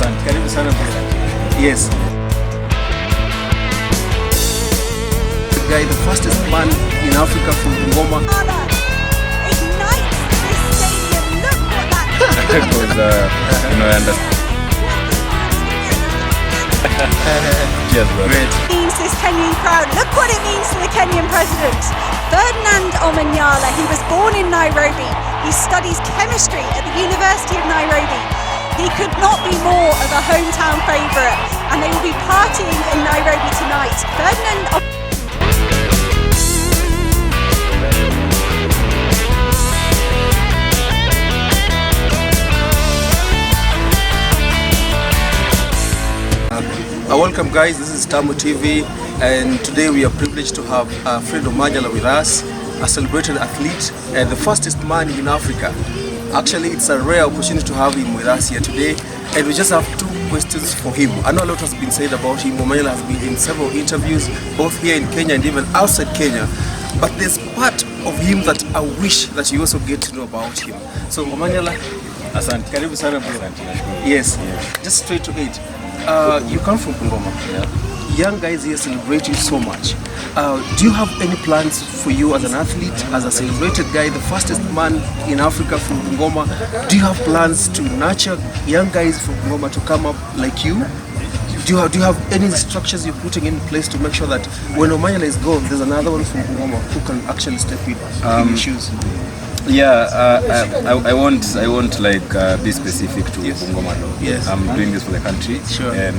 Asante. Karibu sana. Yes. The guy, the fastest man in Africa from Ngoma. Ignites this stadium. Look what that Because I understand. Cheers, bro. Great. means to this Kenyan crowd. Look what it means to the Kenyan president. Ferdinand Omanyala, he was born in Nairobi. He studies chemistry at the University of Nairobi. He could not be more of a hometown favourite, and they will be partying in Nairobi tonight. Ferdinand Welcome guys, this is Tamu TV, and today we are privileged to have Fred Omanyala with us, a celebrated athlete and the fastest man in Africa. Actually, it's a rare opportunity to have him with us here today, and we just have two questions for him. I know a lot has been said about him. Omanyala has been in several interviews, both here in Kenya and even outside Kenya, but there's part of him that I wish that you also get to know about him. So Omanyala, Asante. karibu sana bro. Asante. Yes, just straight to it. You come from Ngoma. Yeah. Young guys here celebrate you so much. Do you have any plans for you as an athlete, as a celebrated guy, the fastest man in Africa from Ngoma? Do you have plans to nurture young guys from Ngoma to come up like you? Do you have any structures you're putting in place to make sure that when Omanyala is gone, there's another one from Ngoma who can actually step in your shoes? Yeah, I won't like be specific to Bungoma. No. Yes. I'm doing this for the country, Sure. and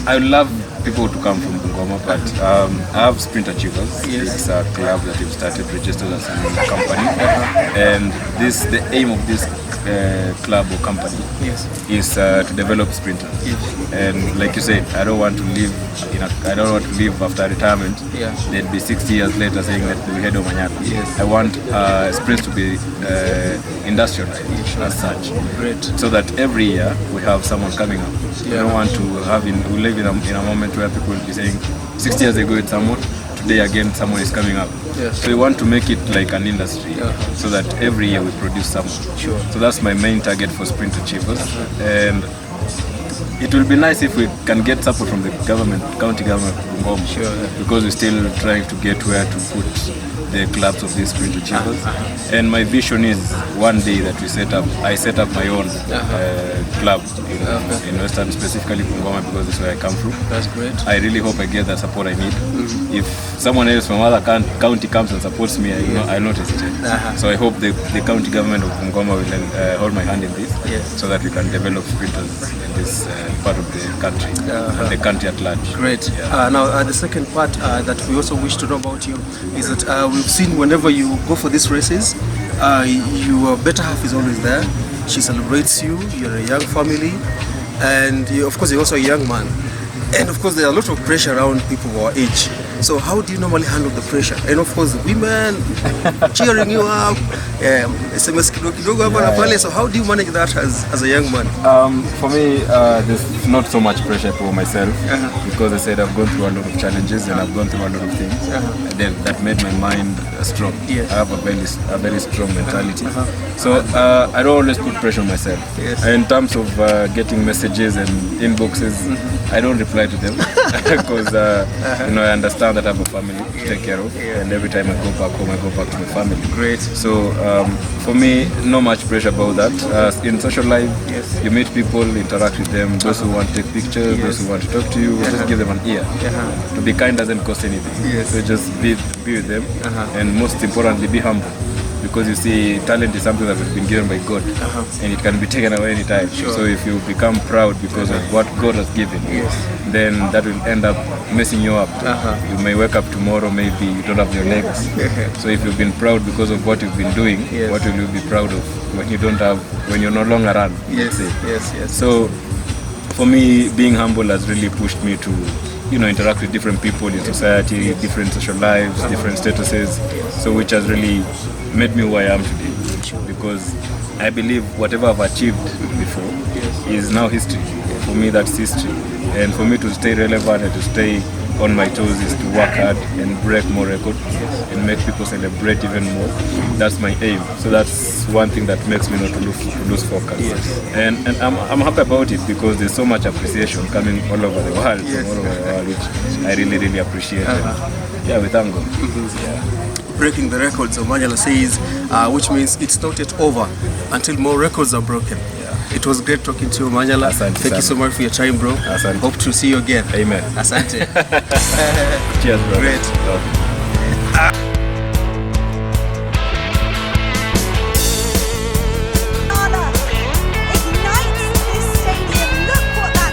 I would love people to come from Bungoma, but I have Sprint Achievers. Yes. It's a club that we've started, registered as a company, and the aim of this club or company is to develop sprinters. Yes. And like you said, I don't want to live after retirement. Yeah. They'd be 60 years later saying that we had Omanyala. Yes. I want sprints to be industrialized as such. Great. So that every year we have someone coming up. We don't want to we live in a moment where people will be saying 60 years ago it's someone, today again someone is coming up. Yes. So we want to make it like an industry, Yeah. so that every year we produce someone. Sure. So that's my main target for Sprint Achievers. And it will be nice if we can get support from the government, county government of Bungoma. Sure. Because we're still trying to get where to put the clubs of these Sprint Achievers. And my vision is one day that I set up my own club in Western, specifically Bungoma, because that's where I come from. That's great. I really hope I get the support I need. If someone else from other county comes and supports me, I not hesitate. So I hope the county government of Bungoma will hold my hand in this, Yes. so that we can develop sprinters in this part of the country, and the country at large. Great. Yeah. Now, the second part that we also wish to know about you is that we've seen whenever you go for these races, your better half is always there. She celebrates you. You're a young family, and of course, you're also a young man. And of course, there are a lot of pressure around people of our age. So how do you normally handle the pressure? And of course, women cheering you up, SMS kidogo hapa na pale. So how do you manage that as a young man? For me, there's not so much pressure for myself, because I said I've gone through a lot of challenges and I've gone through a lot of things that made my mind strong. Yes. I have a very strong mentality. So I don't always put pressure on myself. Yes. In terms of getting messages and inboxes, I don't reply to them because I understand that I have a family to take care of, and every time I go back home, I go back to my family. Great. So for me, no much pressure about that. In social life, you meet people, interact with them. Those who want to take pictures, those who want to talk to you, just give them an ear. To be kind doesn't cost anything. Yes. So just be with them, and most importantly, be humble. Because you see, talent is something that has been given by God, and it can be taken away anytime. Sure. So if you become proud because of what God has given, then that will end up messing you up. You may wake up tomorrow, maybe you don't have your legs. So if you've been proud because of what you've been doing, what will you be proud of when you're no longer around? Yes. So for me, being humble has really pushed me to interact with different people in society, different social lives, different statuses, so which has really made me who I am today, because I believe whatever I've achieved before is now history. For me, that's history, and for me to stay relevant and to stay on my toes is to work hard and break more records and make people celebrate even more. That's my aim. So that's one thing that makes me not to lose focus. And I'm happy about it because there's so much appreciation coming all over the world, which I really appreciate. And yeah, we thank God. Breaking the records, Omanyala says, which means it's not yet over until more records are broken. It was great talking to you, Omanyala. Thank you so much for your time, bro. Asante. Hope to see you again. Amen. Asante. Cheers, bro. Great. Ignites this stadium. Look what that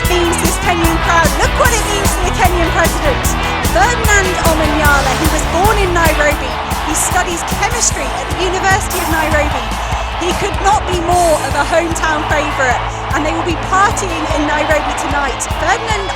means to this Kenyan crowd. Look what it means to the Kenyan president. Ferdinand Omanyala, he was born in Nairobi. He studies chemistry at the University of Nairobi. He could not be more of a hometown favourite, and they will be partying in Nairobi tonight. Ferdinand